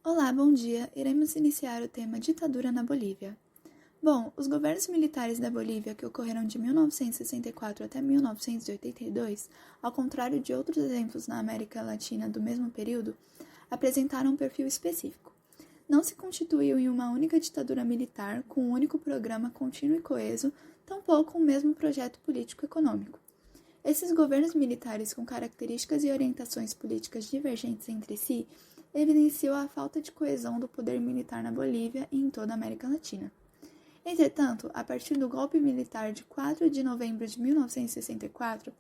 Olá, bom dia. Iremos iniciar o tema Ditadura na Bolívia. Bom, os governos militares da Bolívia, que ocorreram de 1964 até 1982, ao contrário de outros exemplos na América Latina do mesmo período, apresentaram um perfil específico. Não se constituiu em uma única ditadura militar com um único programa contínuo e coeso, tampouco um mesmo projeto político-econômico. Esses governos militares com características e orientações políticas divergentes entre si evidenciou a falta de coesão do poder militar na Bolívia e em toda a América Latina. Entretanto, a partir do golpe militar de 4 de novembro de 1964,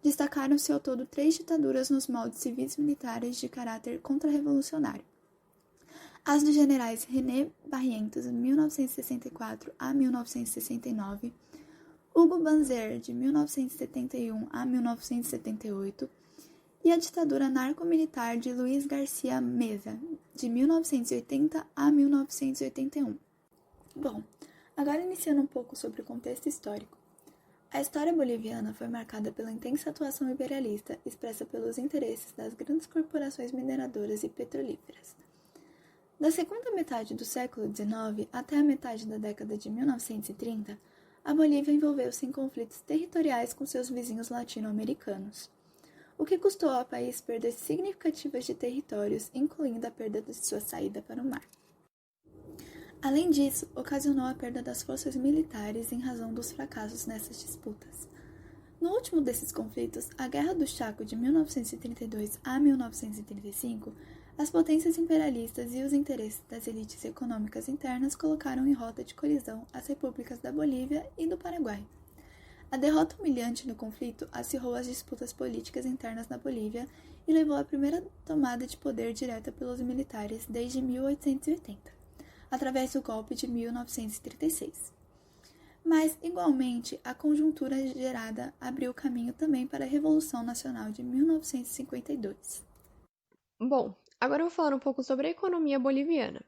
destacaram-se ao todo 3 ditaduras nos moldes civis militares de caráter contra-revolucionário. As dos generais René Barrientos, de 1964 a 1969, Hugo Banzer, de 1971 a 1978, e a ditadura narco-militar de Luiz Garcia Meza, de 1980 a 1981. Bom, agora iniciando um pouco sobre o contexto histórico. A história boliviana foi marcada pela intensa atuação imperialista expressa pelos interesses das grandes corporações mineradoras e petrolíferas. Da segunda metade do século XIX até a metade da década de 1930, a Bolívia envolveu-se em conflitos territoriais com seus vizinhos latino-americanos, o que custou ao país perdas significativas de territórios, incluindo a perda de sua saída para o mar. Além disso, ocasionou a perda das forças militares em razão dos fracassos nessas disputas. No último desses conflitos, a Guerra do Chaco de 1932 a 1935, as potências imperialistas e os interesses das elites econômicas internas colocaram em rota de colisão as repúblicas da Bolívia e do Paraguai. A derrota humilhante no conflito acirrou as disputas políticas internas na Bolívia e levou à primeira tomada de poder direta pelos militares desde 1880, através do golpe de 1936. Mas, igualmente, a conjuntura gerada abriu caminho também para a Revolução Nacional de 1952. Bom, agora eu vou falar um pouco sobre a economia boliviana.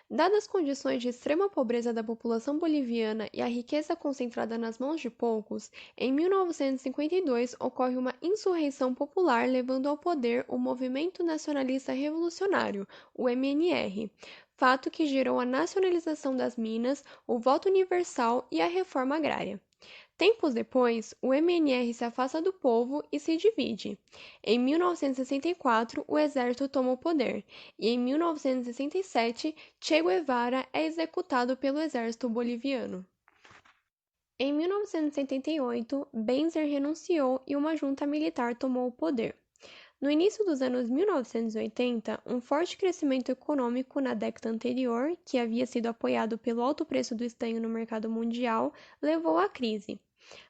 Dadas as condições de extrema pobreza da população boliviana e a riqueza concentrada nas mãos de poucos, em 1952 ocorre uma insurreição popular levando ao poder o Movimento Nacionalista Revolucionário, o MNR, fato que gerou a nacionalização das minas, o voto universal e a reforma agrária. Tempos depois, o MNR se afasta do povo e se divide. Em 1964, o exército toma o poder, e em 1967, Che Guevara é executado pelo exército boliviano. Em 1978, Banzer renunciou e uma junta militar tomou o poder. No início dos anos 1980, um forte crescimento econômico na década anterior, que havia sido apoiado pelo alto preço do estanho no mercado mundial, levou à crise.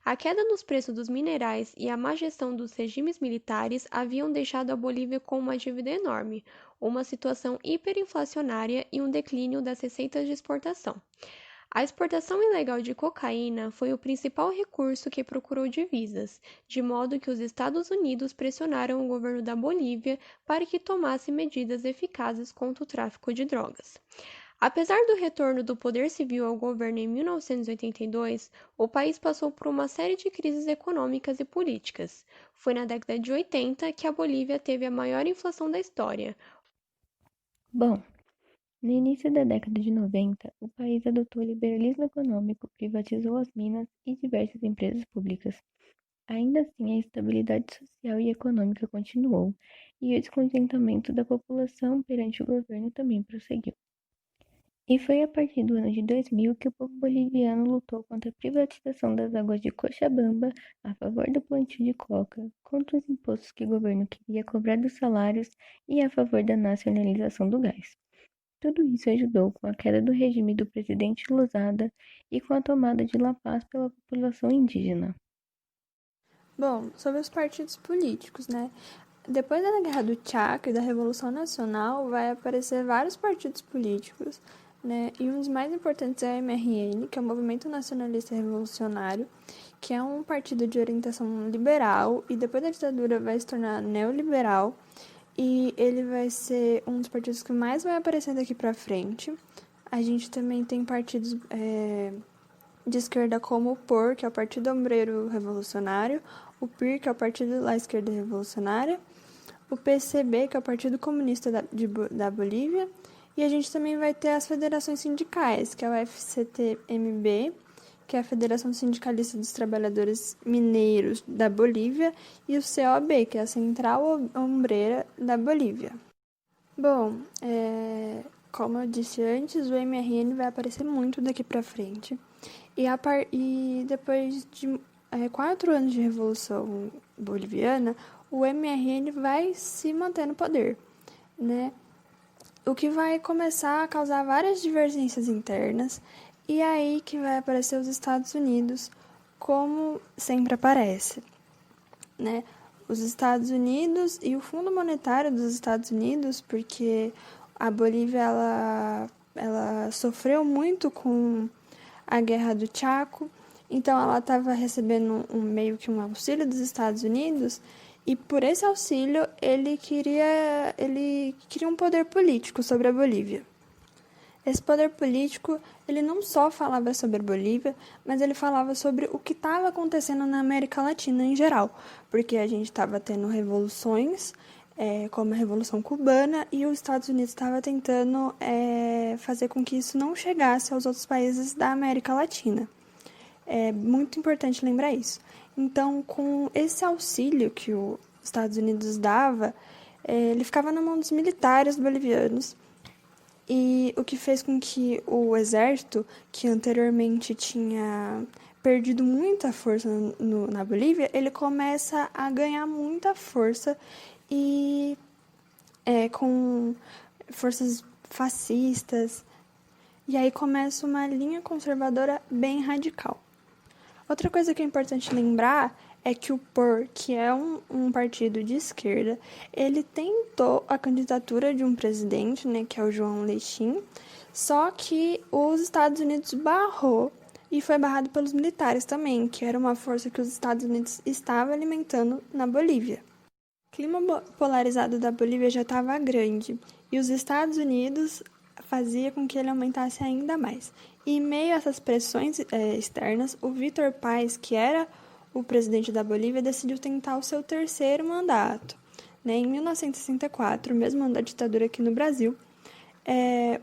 A queda nos preços dos minerais e a má gestão dos regimes militares haviam deixado a Bolívia com uma dívida enorme, uma situação hiperinflacionária e um declínio das receitas de exportação. A exportação ilegal de cocaína foi o principal recurso que procurou divisas, de modo que os Estados Unidos pressionaram o governo da Bolívia para que tomasse medidas eficazes contra o tráfico de drogas. Apesar do retorno do poder civil ao governo em 1982, o país passou por uma série de crises econômicas e políticas. Foi na década de 80 que a Bolívia teve a maior inflação da história. Bom, no início da década de 90, o país adotou o liberalismo econômico, privatizou as minas e diversas empresas públicas. Ainda assim, a instabilidade social e econômica continuou, e o descontentamento da população perante o governo também prosseguiu. E foi a partir do ano de 2000 que o povo boliviano lutou contra a privatização das águas de Cochabamba, a favor do plantio de coca, contra os impostos que o governo queria cobrar dos salários e a favor da nacionalização do gás. Tudo isso ajudou com a queda do regime do presidente Losada e com a tomada de La Paz pela população indígena. Bom, sobre os partidos políticos, né? Depois da Guerra do Chaco e da Revolução Nacional, vai aparecer vários partidos políticos, né? E um dos mais importantes é o MRN, que é o Movimento Nacionalista Revolucionário, que é um partido de orientação liberal e depois da ditadura vai se tornar neoliberal. E ele vai ser um dos partidos que mais vai aparecer daqui pra frente. A gente também tem partidos de esquerda como o POR, que é o Partido Obreiro Revolucionário, o PIR, que é o Partido da Esquerda Revolucionária, o PCB, que é o Partido Comunista da Bolívia, e a gente também vai ter as federações sindicais, que é o FCTMB, que é a Federação Sindicalista dos Trabalhadores Mineiros da Bolívia, e o COB, que é a Central Ombreira da Bolívia. Bom, como eu disse antes, o MRN vai aparecer muito daqui para frente. E depois de 4 anos de Revolução Boliviana, o MRN vai se manter no poder, né? O que vai começar a causar várias divergências internas, e aí que vai aparecer os Estados Unidos, como sempre aparece, né? Os Estados Unidos e o Fundo Monetário dos Estados Unidos, porque a Bolívia ela sofreu muito com a Guerra do Chaco, então ela estava recebendo meio que um auxílio dos Estados Unidos, e por esse auxílio ele queria um poder político sobre a Bolívia. Esse poder político, ele não só falava sobre a Bolívia, mas ele falava sobre o que estava acontecendo na América Latina em geral, porque a gente estava tendo revoluções, como a Revolução Cubana, e os Estados Unidos estava tentando fazer com que isso não chegasse aos outros países da América Latina. É muito importante lembrar isso. Então, com esse auxílio que os Estados Unidos dava, ele ficava na mão dos militares bolivianos, e o que fez com que o exército, que anteriormente tinha perdido muita força na Bolívia, ele começa a ganhar muita força e com forças fascistas, e aí começa uma linha conservadora bem radical. Outra coisa que é importante lembrar é que o POR, que é um partido de esquerda, ele tentou a candidatura de um presidente, né, que é o João Lechín, só que os Estados Unidos barrou, e foi barrado pelos militares também, que era uma força que os Estados Unidos estavam alimentando na Bolívia. O clima polarizado da Bolívia já estava grande, e os Estados Unidos fazia com que ele aumentasse ainda mais. E em meio a essas pressões externas, o Vítor Paz, que era o presidente da Bolívia, decidiu tentar o seu 3º mandato. Né? Em 1964, mesmo ano da ditadura aqui no Brasil,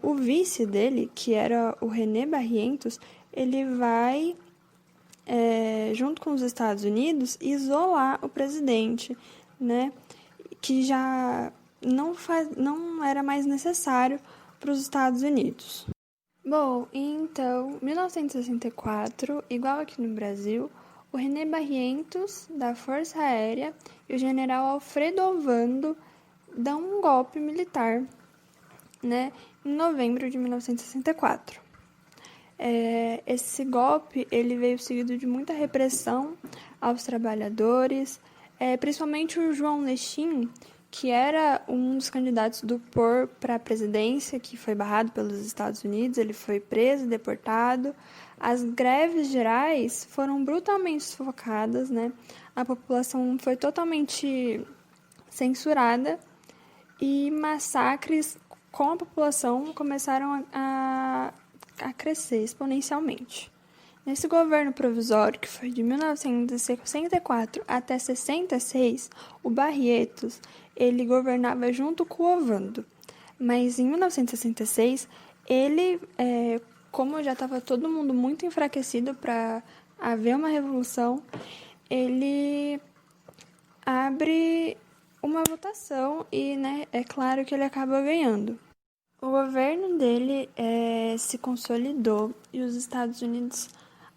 o vice dele, que era o René Barrientos, ele vai, junto com os Estados Unidos, isolar o presidente, né? Que já não era mais necessário para os Estados Unidos. Bom, então, 1964, igual aqui no Brasil, o René Barrientos, da Força Aérea, e o general Alfredo Ovando dão um golpe militar, né, em novembro de 1964. Esse golpe ele veio seguido de muita repressão aos trabalhadores, principalmente o João Lechín, que era um dos candidatos do POR para a presidência, que foi barrado pelos Estados Unidos, ele foi preso, deportado. As greves gerais foram brutalmente sufocadas, né? A população foi totalmente censurada e massacres com a população começaram a crescer exponencialmente. Nesse governo provisório, que foi de 1964 até 66, o Barrientos, ele governava junto com o Ovando. Mas em 1966, ele, como já estava todo mundo muito enfraquecido para haver uma revolução, ele abre uma votação e, né, é claro que ele acaba ganhando. O governo dele se consolidou e os Estados Unidos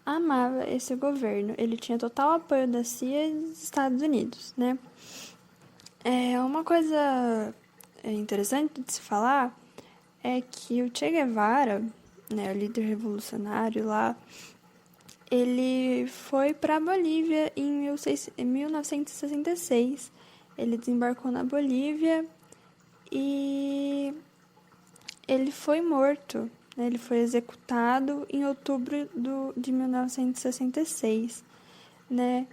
amava esse governo. Ele tinha total apoio da CIA e dos Estados Unidos, né? Uma coisa interessante de se falar é que o Che Guevara, né, o líder revolucionário lá, ele foi para a Bolívia em 1966. Ele desembarcou na Bolívia e ele foi morto. Ele foi executado em outubro de 1966, né?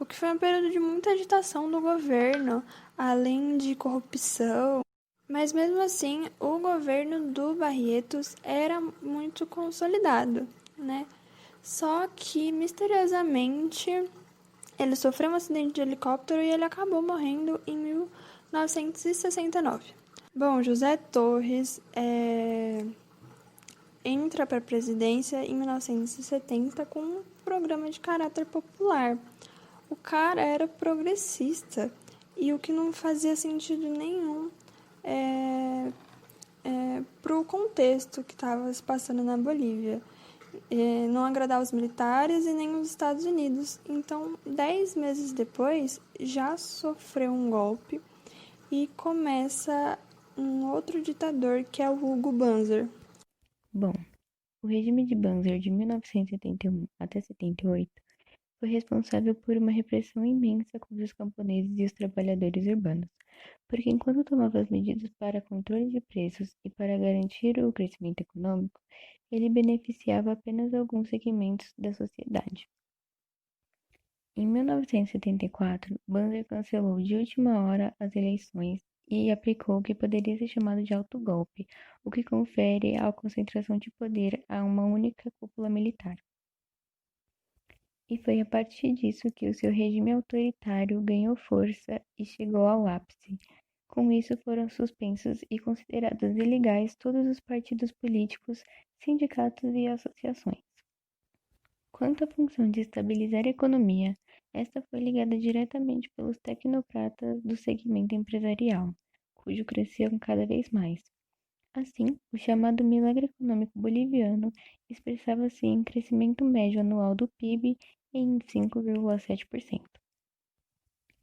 O que foi um período de muita agitação do governo, além de corrupção. Mas mesmo assim, o governo do Barrientos era muito consolidado, né? Só que, misteriosamente, Ele sofreu um acidente de helicóptero e ele acabou morrendo em 1969. Bom, José Torres entra para a presidência em 1970 com um programa de caráter popular. O cara era progressista e o que não fazia sentido nenhum para o contexto que estava se passando na Bolívia. Não agradava os militares e nem os Estados Unidos. Então, 10 meses depois, já sofreu um golpe e começa um outro ditador, que é o Hugo Banzer. Bom, o regime de Banzer de 1971 até 78 foi responsável por uma repressão imensa contra os camponeses e os trabalhadores urbanos, porque enquanto tomava as medidas para controle de preços e para garantir o crescimento econômico, ele beneficiava apenas alguns segmentos da sociedade. Em 1974, Banzer cancelou de última hora as eleições e aplicou o que poderia ser chamado de autogolpe, o que confere a concentração de poder a uma única cúpula militar. E foi a partir disso que o seu regime autoritário ganhou força e chegou ao ápice. Com isso, foram suspensos e considerados ilegais todos os partidos políticos, sindicatos e associações. Quanto à função de estabilizar a economia, esta foi ligada diretamente pelos tecnocratas do segmento empresarial, cujo cresciam cada vez mais. Assim, o chamado milagre econômico boliviano expressava-se em crescimento médio anual do PIB em 5,7%.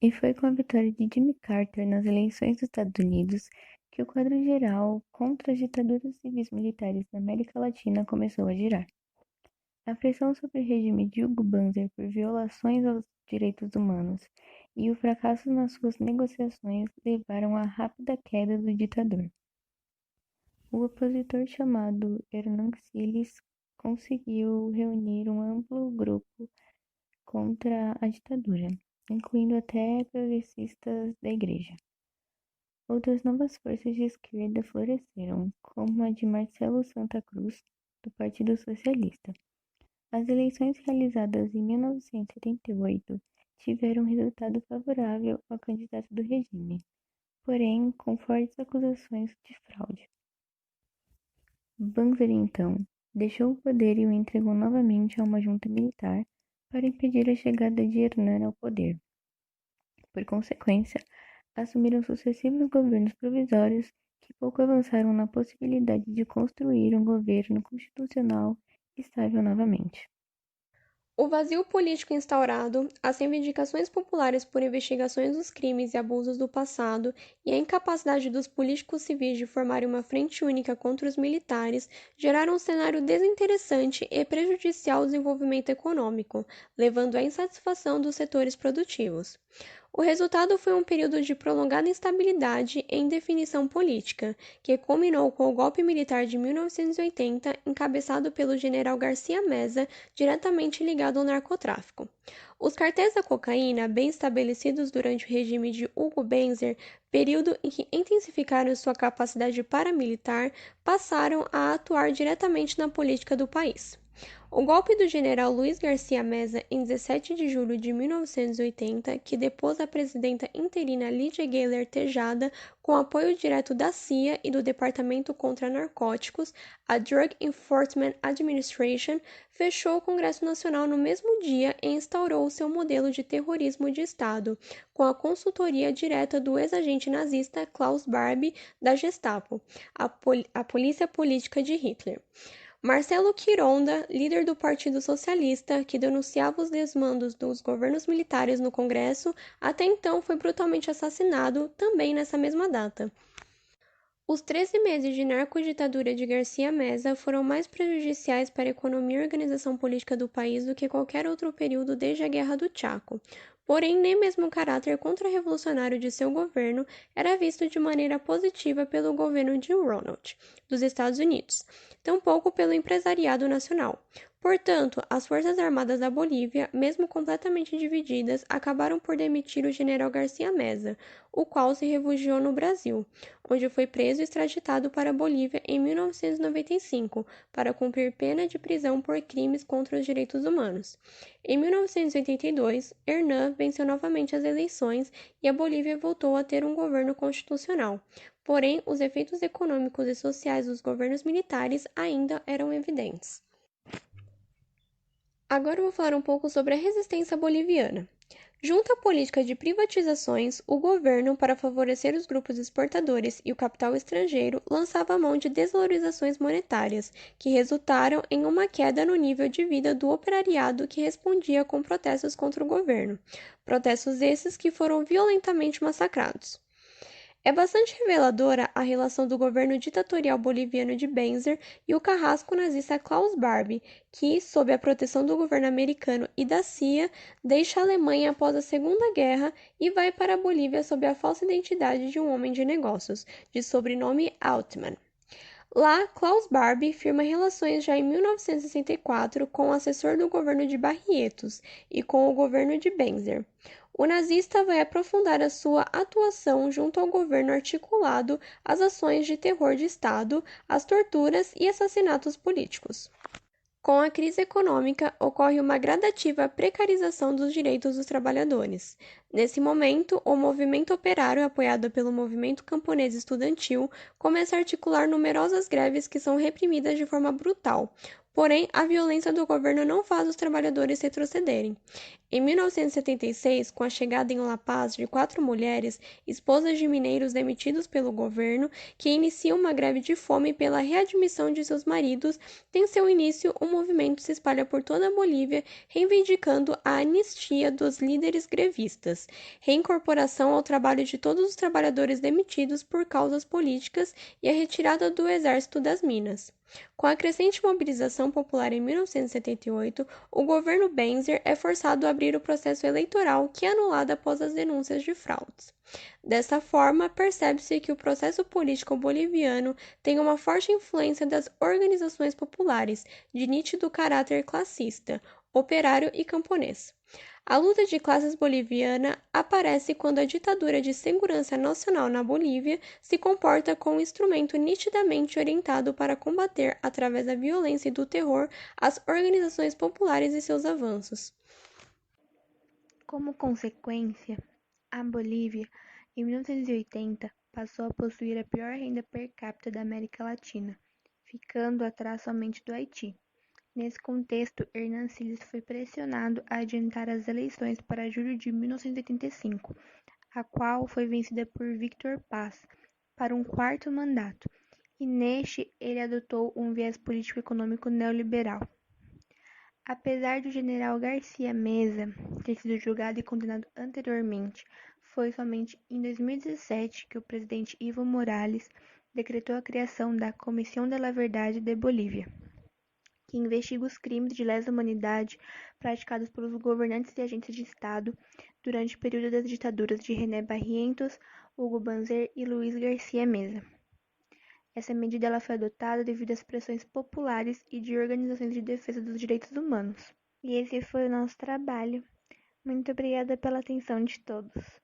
E foi com a vitória de Jimmy Carter nas eleições dos Estados Unidos que o quadro geral contra as ditaduras civis militares na América Latina começou a girar. A pressão sobre o regime de Hugo Banzer por violações aos direitos humanos e o fracasso nas suas negociações levaram à rápida queda do ditador. O opositor chamado Hernán Siles conseguiu reunir um amplo grupo contra a ditadura, incluindo até progressistas da igreja. Outras novas forças de esquerda floresceram, como a de Marcelo Santa Cruz, do Partido Socialista. As eleições realizadas em 1978 tiveram um resultado favorável ao candidato do regime, porém com fortes acusações de fraude. Banzer, então, deixou o poder e o entregou novamente a uma junta militar para impedir a chegada de Hernán ao poder. Por consequência, assumiram sucessivos governos provisórios que pouco avançaram na possibilidade de construir um governo constitucional estável novamente. O vazio político instaurado, as reivindicações populares por investigações dos crimes e abusos do passado e a incapacidade dos políticos civis de formarem uma frente única contra os militares geraram um cenário desinteressante e prejudicial ao desenvolvimento econômico, levando à insatisfação dos setores produtivos. O resultado foi um período de prolongada instabilidade e indefinição política, que culminou com o golpe militar de 1980, encabeçado pelo general Garcia Meza, diretamente ligado ao narcotráfico. Os cartéis da cocaína, bem estabelecidos durante o regime de Hugo Banzer, período em que intensificaram sua capacidade paramilitar, passaram a atuar diretamente na política do país. O golpe do general Luiz Garcia Meza em 17 de julho de 1980, que depôs a presidenta interina Lídia Gayler Tejada com apoio direto da CIA e do Departamento contra Narcóticos, a Drug Enforcement Administration, fechou o Congresso Nacional no mesmo dia e instaurou seu modelo de terrorismo de Estado, com a consultoria direta do ex-agente nazista Klaus Barbie da Gestapo, a polícia política de Hitler. Marcelo Quironda, líder do Partido Socialista, que denunciava os desmandos dos governos militares no Congresso, até então foi brutalmente assassinado, também nessa mesma data. Os 13 meses de narcoditadura de Garcia Meza foram mais prejudiciais para a economia e organização política do país do que qualquer outro período desde a Guerra do Chaco. Porém, nem mesmo o caráter contra-revolucionário de seu governo era visto de maneira positiva pelo governo de Ronald, dos Estados Unidos, tampouco pelo empresariado nacional. Portanto, as Forças Armadas da Bolívia, mesmo completamente divididas, acabaram por demitir o general Garcia Meza, o qual se refugiou no Brasil, onde foi preso e extraditado para a Bolívia em 1995 para cumprir pena de prisão por crimes contra os direitos humanos. Em 1982, Hernan venceu novamente as eleições e a Bolívia voltou a ter um governo constitucional. Porém, os efeitos econômicos e sociais dos governos militares ainda eram evidentes. Agora eu vou falar um pouco sobre a resistência boliviana. Junto à política de privatizações, o governo, para favorecer os grupos exportadores e o capital estrangeiro, lançava a mão de desvalorizações monetárias, que resultaram em uma queda no nível de vida do operariado que respondia com protestos contra o governo. Protestos esses que foram violentamente massacrados. É bastante reveladora a relação do governo ditatorial boliviano de Banzer e o carrasco nazista Klaus Barbie, que, sob a proteção do governo americano e da CIA, deixa a Alemanha após a Segunda Guerra e vai para a Bolívia sob a falsa identidade de um homem de negócios, de sobrenome Altman. Lá, Klaus Barbie firma relações já em 1964 com o assessor do governo de Barrietos e com o governo de Banzer. O nazista vai aprofundar a sua atuação junto ao governo articulado às ações de terror de Estado, às torturas e assassinatos políticos. Com a crise econômica, ocorre uma gradativa precarização dos direitos dos trabalhadores. Nesse momento, o movimento operário, apoiado pelo movimento camponês estudantil, começa a articular numerosas greves que são reprimidas de forma brutal. Porém, a violência do governo não faz os trabalhadores retrocederem. Em 1976, com a chegada em La Paz de 4 mulheres, esposas de mineiros demitidos pelo governo, que iniciam uma greve de fome pela readmissão de seus maridos, tem seu início um movimento se espalha por toda a Bolívia, reivindicando a anistia dos líderes grevistas, reincorporação ao trabalho de todos os trabalhadores demitidos por causas políticas e a retirada do exército das minas. Com a crescente mobilização popular em 1978, o governo Banzer é forçado a abrir o processo eleitoral que é anulado após as denúncias de fraudes. Dessa forma, percebe-se que o processo político boliviano tem uma forte influência das organizações populares, de nítido caráter classista, operário e camponês. A luta de classes boliviana aparece quando a ditadura de segurança nacional na Bolívia se comporta como um instrumento nitidamente orientado para combater, através da violência e do terror, as organizações populares e seus avanços. Como consequência, a Bolívia, em 1980, passou a possuir a pior renda per capita da América Latina, ficando atrás somente do Haiti. Nesse contexto, Hernan Siles foi pressionado a adiantar as eleições para julho de 1985, a qual foi vencida por Victor Paz, para um quarto mandato, e neste ele adotou um viés político-econômico neoliberal. Apesar do general Garcia Meza ter sido julgado e condenado anteriormente, foi somente em 2017 que o presidente Evo Morales decretou a criação da Comissão de la Verdade de Bolívia, que investiga os crimes de lesa humanidade praticados pelos governantes e agentes de Estado durante o período das ditaduras de René Barrientos, Hugo Banzer e Luiz Garcia Meza. Essa medida ela foi adotada devido às pressões populares e de organizações de defesa dos direitos humanos. E esse foi o nosso trabalho. Muito obrigada pela atenção de todos.